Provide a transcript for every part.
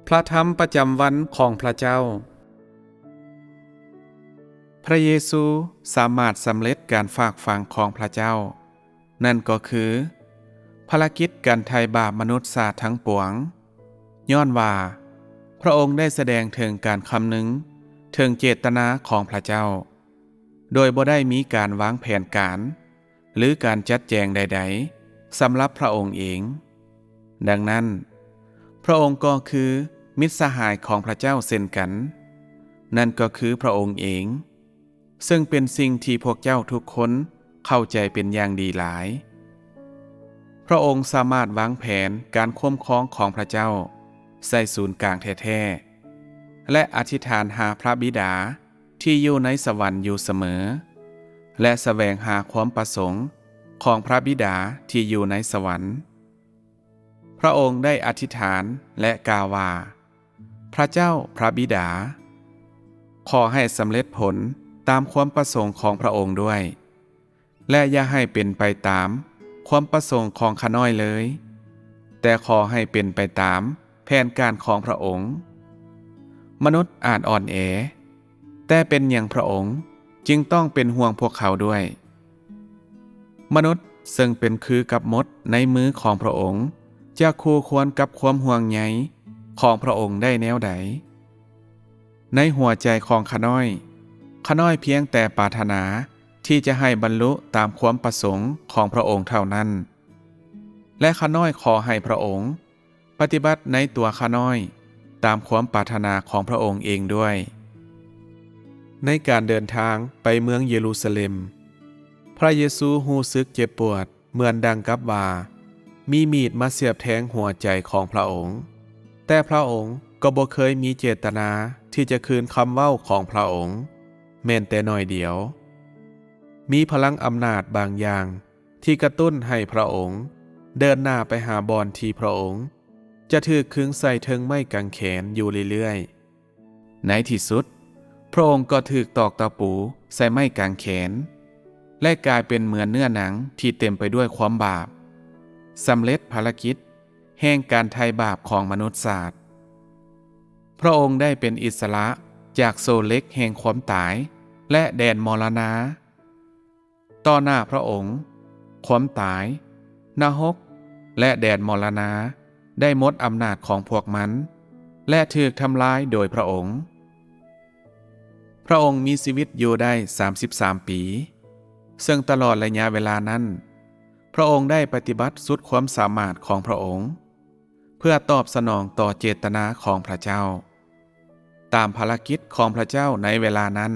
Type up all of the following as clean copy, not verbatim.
พระธรรมประจำวันของพระเจ้าพระเยซูสามารถสำเร็จการฝากฝังของพระเจ้านั่นก็คือภารกิจการไถ่บาปมนุษย์ชาติทั้งปวงย้อนว่าพระองค์ได้แสดงถึงการคำนึงถึงเจตนาของพระเจ้าโดยบ่ได้มีการวางแผนการหรือการจัดแจงใดๆสำหรับพระองค์เองดังนั้นพระองค์ก็คือมิตรสหายของพระเจ้าเช่นกันนั่นก็คือพระองค์เองซึ่งเป็นสิ่งที่พวกเจ้าทุกคนเข้าใจเป็นอย่างดีหลายพระองค์สามารถวางแผนการคุ้มครองของพระเจ้าใส่ศูนย์กลางแท้ๆและอธิษฐานหาพระบิดาที่อยู่ในสวรรค์อยู่เสมอและแสวงหาความประสงค์ของพระบิดาที่อยู่ในสวรรค์พระองค์ได้อธิษฐานและกล่าวว่าพระเจ้าพระบิดาขอให้สำเร็จผลตามความประสงค์ของพระองค์ด้วยและอย่าให้เป็นไปตามความประสงค์ของข้าน้อยเลยแต่ขอให้เป็นไปตามแผนการของพระองค์มนุษย์อาจอ่อนแอแต่เป็นอย่างพระองค์จึงต้องเป็นห่วงพวกเขาด้วยมนุษย์ซึ่งเป็นคือกับมดในมือของพระองค์จะคู่ควรกับความห่วงใยของพระองค์ได้แนวใดในหัวใจของข้าน้อยเพียงแต่ปรารถนาที่จะให้บรรลุตามความประสงค์ของพระองค์เท่านั้นและข้าน้อยขอให้พระองค์ปฏิบัติในตัวข้าน้อยตามความปรารถนาของพระองค์เองด้วยในการเดินทางไปเมืองเยรูซาเล็มพระเยซูรู้สึกเจ็บปวดเหมือนดังกับว่ามีมีดมาเสียบแทงหัวใจของพระองค์แต่พระองค์ก็บ่เคยมีเจตนาที่จะคืนคำเว้าของพระองค์แม้แต่น้อยเดียวมีพลังอำนาจบางอย่างที่กระตุ้นให้พระองค์เดินหน้าไปหาบอนที่พระองค์จะถูกขึงใส่เทิงไม้กางเขนอยู่เรื่อยๆในที่สุดพระองค์ก็ถูกตอกตะปูใส่ไม้กางเขนและกลายเป็นเหมือนเนื้อหนังที่เต็มไปด้วยความบาปสำเร็จภารกิจแห่งการไถ่บาปของมนุษย์ชาติพระองค์ได้เป็นอิสระจากโซ่เหล็กแห่งความตายและแดนมรณะต่อหน้าพระองค์ความตายนรกและแดนมรณะได้หมดอำนาจของพวกมันและถูกทำลายโดยพระองค์พระองค์มีชีวิตอยู่ได้33 ปีซึ่งตลอดระยะเวลานั้นพระองค์ได้ปฏิบัติสุดความสามารถของพระองค์เพื่อตอบสนองต่อเจตนาของพระเจ้าตามภารกิจของพระเจ้าในเวลานั้น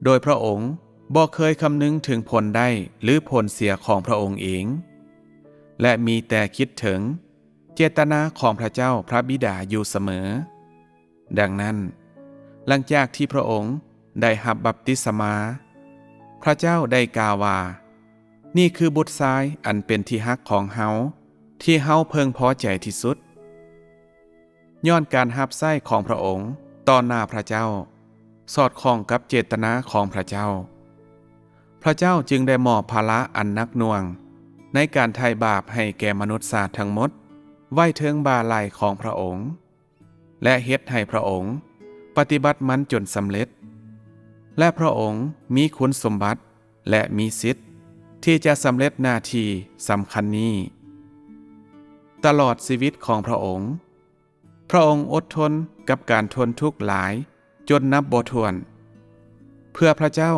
โดยพระองค์บ่เคยคำนึงถึงผลได้หรือผลเสียของพระองค์เองและมีแต่คิดถึงเจตนาของพระเจ้าพระบิดาอยู่เสมอดังนั้นหลังจากที่พระองค์ได้รับบัพติศมาพระเจ้าได้กล่าวว่านี่คือบุตรชายอันเป็นที่ฮักของเฮาที่เฮาเพึงพอใจที่สุดย้อนการรับใช้ของพระองค์ต่อหน้าพระเจ้าสอดคล้องกับเจตนาของพระเจ้าพระเจ้าจึงได้มอบภาระอันหนักหน่วงในการไถ่บาปให้แก่มนุษย์ชาติทั้งหมดไว้เทิงบ่าไหล่ของพระองค์และเฮ็ดให้พระองค์ปฏิบัติมันจนสำเร็จและพระองค์มีคุณสมบัติและมีสิทธิ์ที่จะสำเร็จหน้าที่สำคัญนี้ตลอดชีวิตของพระองค์อดทนกับการทนทุกข์หลายจนนับบ่ถ้วนเพื่อพระเจ้า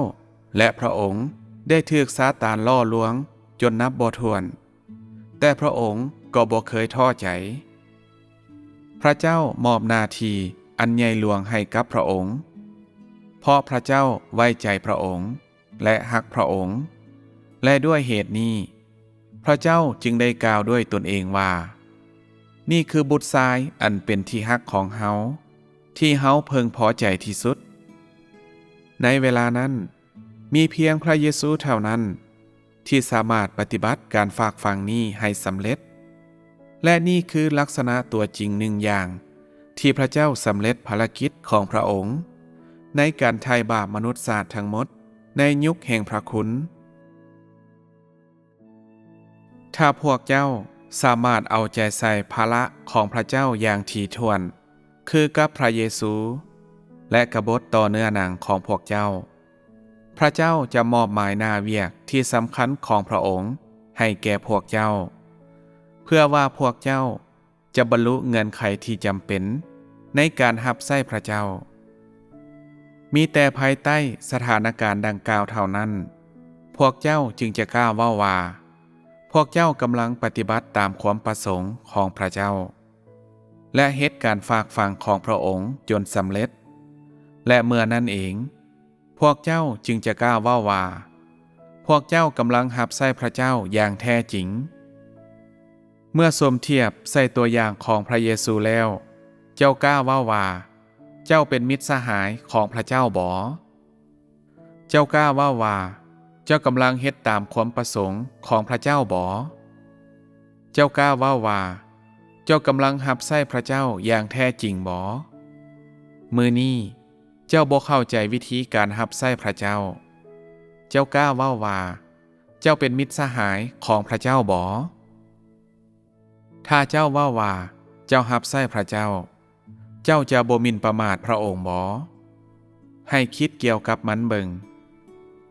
และพระองค์ได้ถูกซาตานล่อลวงจนนับบ่ถ้วนแต่พระองค์ก็บ่เคยท้อใจพระเจ้ามอบหน้าที่อันใหญ่หลวงให้กับพระองค์เพราะพระเจ้าไว้ใจพระองค์และฮักพระองค์และด้วยเหตุนี้พระเจ้าจึงได้กล่าวด้วยตนเองว่านี่คือบุตรชายอันเป็นที่ฮักของเฮาที่เฮาเพึงพอใจที่สุดในเวลานั้นมีเพียงพระเยซูเท่านั้นที่สามารถปฏิบัติการฝากฝังนี้ให้สำเร็จและนี่คือลักษณะตัวจริงหนึ่งอย่างที่พระเจ้าสำเร็จภารกิจของพระองค์ในการไถ่บาปมนุษย์ชาติทั้งหมดในยุคแห่งพระคุณถ้าพวกเจ้า สามารถเอาใจใส่ภาระของพระเจ้าอย่างถี่ถ้วนคือกับพระเยซูและกบฏต่อเนื้อหนังของพวกเจ้าพระเจ้าจะมอบหมายหน้าเวียกที่สำคัญของพระองค์ให้แก่พวกเจ้าเพื่อว่าพวกเจ้าจะบรรลุเงื่อนไขที่จำเป็นในการรับใช้พระเจ้ามีแต่ภายใต้สถานการณ์ดังกล่าวเท่านั้นพวกเจ้าจึงจะกล้าเว้าว่าพวกเจ้ากำลังปฏิบัติตามความประสงค์ของพระเจ้าและเฮ็ดการฝากฝังของพระองค์จนสำเร็จและเมื่อนั้นเองพวกเจ้าจึงจะกล้าเว้าว่าพวกเจ้ากำลังรับใช้พระเจ้าอย่างแท้จริงเมื่อสมเทียบใส่ตัวอย่างของพระเยซูแล้วเจ้ากล้าเว้าว่าเจ้าเป็นมิตรสหายของพระเจ้าบ่เจ้ากล้าเว้าว่าเจ้ากำลังเฮ็ดตามความประสงค์ของพระเจ้าบ่เจ้ากล้าเว้าว่าเจ้ากำลังรับใช้พระเจ้าอย่างแท้จริงบ่มื้อนี้เจ้าบ่เข้าใจวิธีการรับใช้พระเจ้าเจ้ากล้าเว้าว่าเจ้าเป็นมิตรสหายของพระเจ้าบ่ถ้าเจ้าเว้าว่าเจ้ารับใช้พระเจ้าเจ้าจะบ่หมิ่นประมาทพระองค์บ่ให้คิดเกี่ยวกับมันเบิ่ง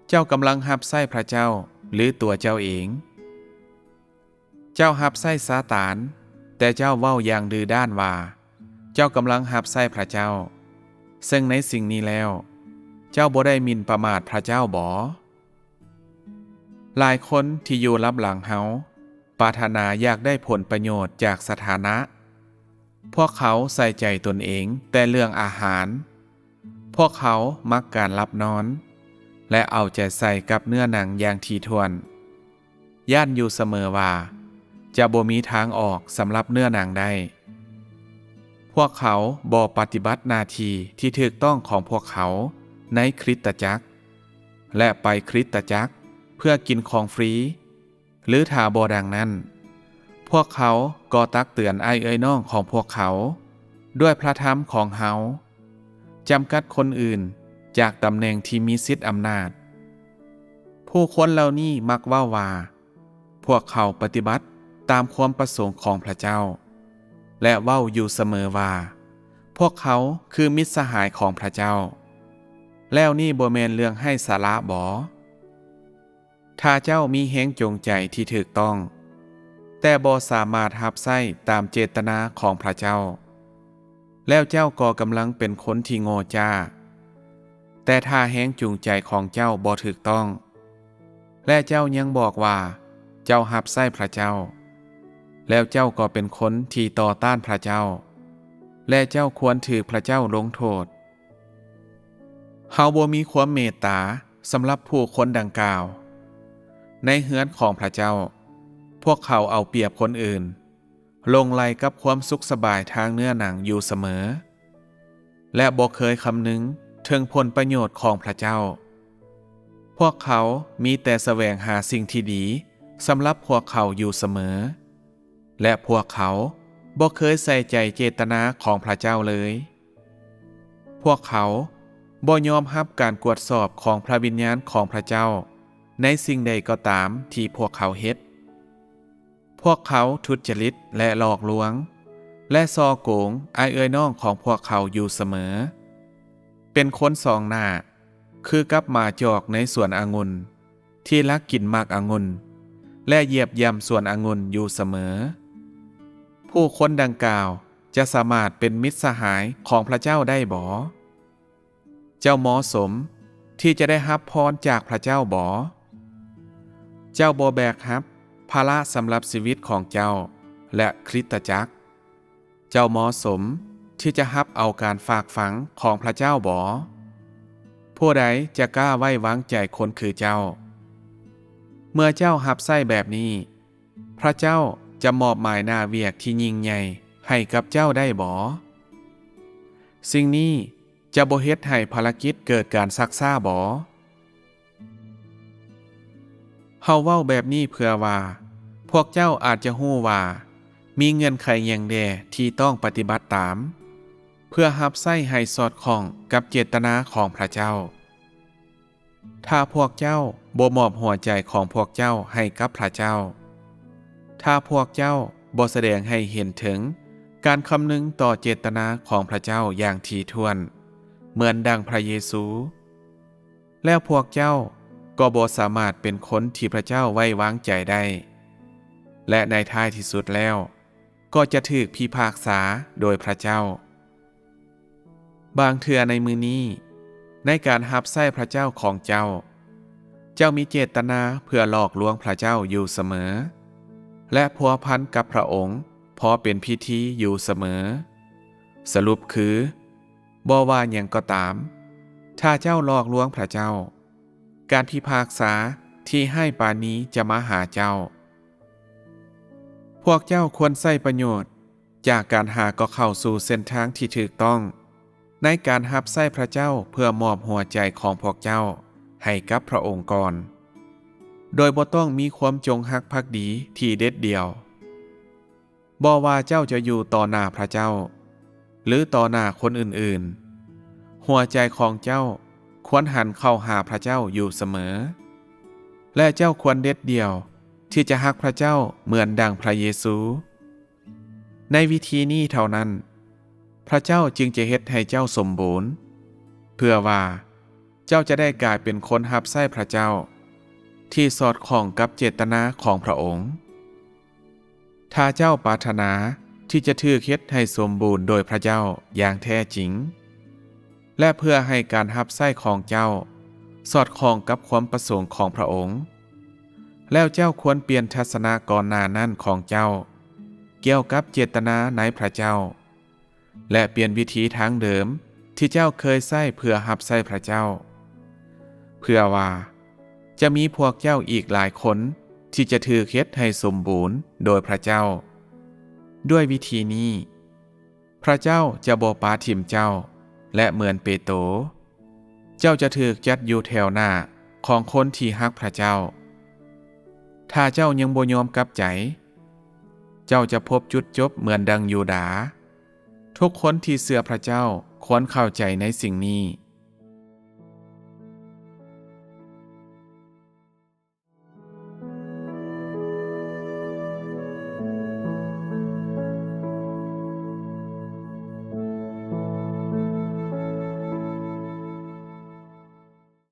เจ้ากำลังรับใช้พระเจ้าหรือตัวเจ้าเองเจ้ารับใช้ซาตานแต่เจ้าเว้าอย่างดื้อด้านว่าเจ้ากำลังรับใช้พระเจ้าซึ่งในสิ่งนี้แล้วเจ้าบ่ได้หมิ่นประมาทพระเจ้าบ่หลายคนที่อยู่ลับหลังเฮาปรารถนาอยากได้ผลประโยชน์จากสถานะพวกเขาใส่ใจตนเองแต่เรื่องอาหารพวกเขามักการรับนอนและเอาใจใส่กับเนื้อหนังอย่างถี่ถ้วนย่านอยู่เสมอว่าจะบ่มีทางออกสำหรับเนื้อหนังได้พวกเขาบ่ปฏิบัติหน้าที่ที่ถูกต้องของพวกเขาในคริสตจักรและไปคริสตจักรเพื่อกินของฟรีหรือถ้าบ่ดังนั้นพวกเขาก็ตักเตือนอ้ายเอ่ยน้องของพวกเขาด้วยพระธรรมของเฮาจำกัดคนอื่นจากตำแหน่งที่มีสิทธิอำนาจผู้คนเหล่านี้มักว่าพวกเขาปฏิบัติตามความประสงค์ของพระเจ้าและเว้าอยู่เสมอว่าพวกเขาคือมิตรสหายของพระเจ้าแล้วนี่บ่แม่นเรื่องให้สาระบ่ถ้าเจ้ามีแฮงจงใจที่ถูกต้องแต่บ่สามารถรับใช้ตามเจตนาของพระเจ้าแล้วเจ้าก็กำลังเป็นคนที่โง่จ้าแต่ถ้าแฮงจูงใจของเจ้าบ่ถูกต้องและเจ้ายังบอกว่าเจ้ารับใช้พระเจ้าแล้วเจ้าก็เป็นคนที่ต่อต้านพระเจ้าและเจ้าควรถือพระเจ้าลงโทษเฮาบ่มีความเมตตาสำหรับผู้คนดังกล่าวในเฮือนของพระเจ้าพวกเขาเอาเปรียบคนอื่นลงไหลกับความสุขสบายทางเนื้อหนังอยู่เสมอและบ่เคยคำนึงถึงผลประโยชน์ของพระเจ้าพวกเขามีแต่แสวงหาสิ่งที่ดีสำหรับพวกเขาอยู่เสมอและพวกเขาบ่เคยใส่ใจเจตนาของพระเจ้าเลยพวกเขาบ่ยอมรับการกวดสอบของพระวิญญาณของพระเจ้าในสิ่งใดก็ตามที่พวกเขาเฮ็ดพวกเขาทุจริตและหลอกลวงและซอโกงอ้ายเอ่ยน้องของพวกเขาอยู่เสมอเป็นคนสองหน้าคือกับหมาจอกในสวนองุ่นที่ลักกินหมากองุ่นและเหยียบย่ำสวนองุ่นอยู่เสมอผู้คนดังกล่าวจะสามารถเป็นมิตรสหายของพระเจ้าได้บ่เจ้าเหมาะสมที่จะได้รับพรจากพระเจ้าบ่เจ้าบ่แบกรับภาระสำหรับชีวิตของเจ้าและคริสตจักรเจ้าเหมาะสมที่จะรับเอาการฝากฝังของพระเจ้าบ่ผู้ใดจะกล้าไว้วางใจคนคือเจ้าเมื่อเจ้ารับใช้แบบนี้พระเจ้าจะมอบหมายหน้าเวียกที่ยิ่งใหญ่ให้กับเจ้าได้บ่สิ่งนี้จะบ่เฮ็ดให้ภารกิจเกิดการซักซ่าบ่เฮาเว้าแบบนี้เพื่อว่าพวกเจ้าอาจจะฮู้ว่ามีเงื่อนไขอย่างใดที่ต้องปฏิบัติตามเพื่อรับใช้ให้สอดคล้องกับเจตนาของพระเจ้าถ้าพวกเจ้าบ่มอบหัวใจของพวกเจ้าให้กับพระเจ้า ถ้าพวกเจ้าบ่แสดงให้เห็นถึงการคำนึงต่อเจตนาของพระเจ้าอย่างถี่ถ้วนเหมือนดังพระเยซูแล้วพวกเจ้าก็บ่สามารถเป็นคนที่พระเจ้าไว้วางใจได้และในท้ายที่สุดแล้วก็จะถูกพิพากษาโดยพระเจ้าบางเทื่อในมือนี้ในการรับใช้พระเจ้าของเจ้ามีเจตนาเพื่อหลอกลวงพระเจ้าอยู่เสมอและพัวพันกับพระองค์พอเป็นพิธีอยู่เสมอสรุปคือบ่ว่าหยังก็ตามถ้าเจ้าหลอกลวงพระเจ้าการพิพากษาที่ให้ปานนี้จะมาหาเจ้าพวกเจ้าควรใช้ประโยชน์จากการหาก็เข้าสู่เส้นทางที่ถูกต้องในการรับใช้พระเจ้าเพื่อมอบหัวใจของพวกเจ้าให้กับพระองค์ก่อนโดยบ่ต้องมีความจงรักภักดีที่เด็ดเดี่ยวบ่ว่าเจ้าจะอยู่ต่อหน้าพระเจ้าหรือต่อหน้าคนอื่นๆหัวใจของเจ้าควรหันเข้าหาพระเจ้าอยู่เสมอและเจ้าควรเด็ดเดี่ยวที่จะรักพระเจ้าเหมือนดังพระเยซูในวิธีนี้เท่านั้นพระเจ้าจึงจะเฮ็ดให้เจ้าสมบูรณ์เพื่อว่าเจ้าจะได้กลายเป็นคนรับใช้พระเจ้าที่สอดคล้องกับเจตนาของพระองค์ถ้าเจ้าปรารถนาที่จะถูกเฮ็ดให้สมบูรณ์โดยพระเจ้าอย่างแท้จริงและเพื่อให้การรับใช้ของเจ้าสอดคล้องกับความประสงค์ของพระองค์แล้วเจ้าควรเปลี่ยนทัศนะก่อนหน้านั้นของเจ้าเกี่ยวกับเจตนาในพระเจ้าและเปลี่ยนวิธีทางเดิมที่เจ้าเคยใช้เพื่อรับใช้พระเจ้าเพื่อว่าจะมีพวกเจ้าอีกหลายคนที่จะถูกเฮ็ดให้สมบูรณ์โดยพระเจ้าด้วยวิธีนี้พระเจ้าจะบ่ปาทิมเจ้าและเหมือนเปโตรเจ้าจะถูกจัดอยู่แถวหน้าของคนที่รักพระเจ้าถ้าเจ้ายังบ่ยอมกลับใจเจ้าจะพบจุดจบเหมือนดังยูดาห์ทุกคนที่เชื่อพระเจ้าควรเข้าใจในสิ่งนี้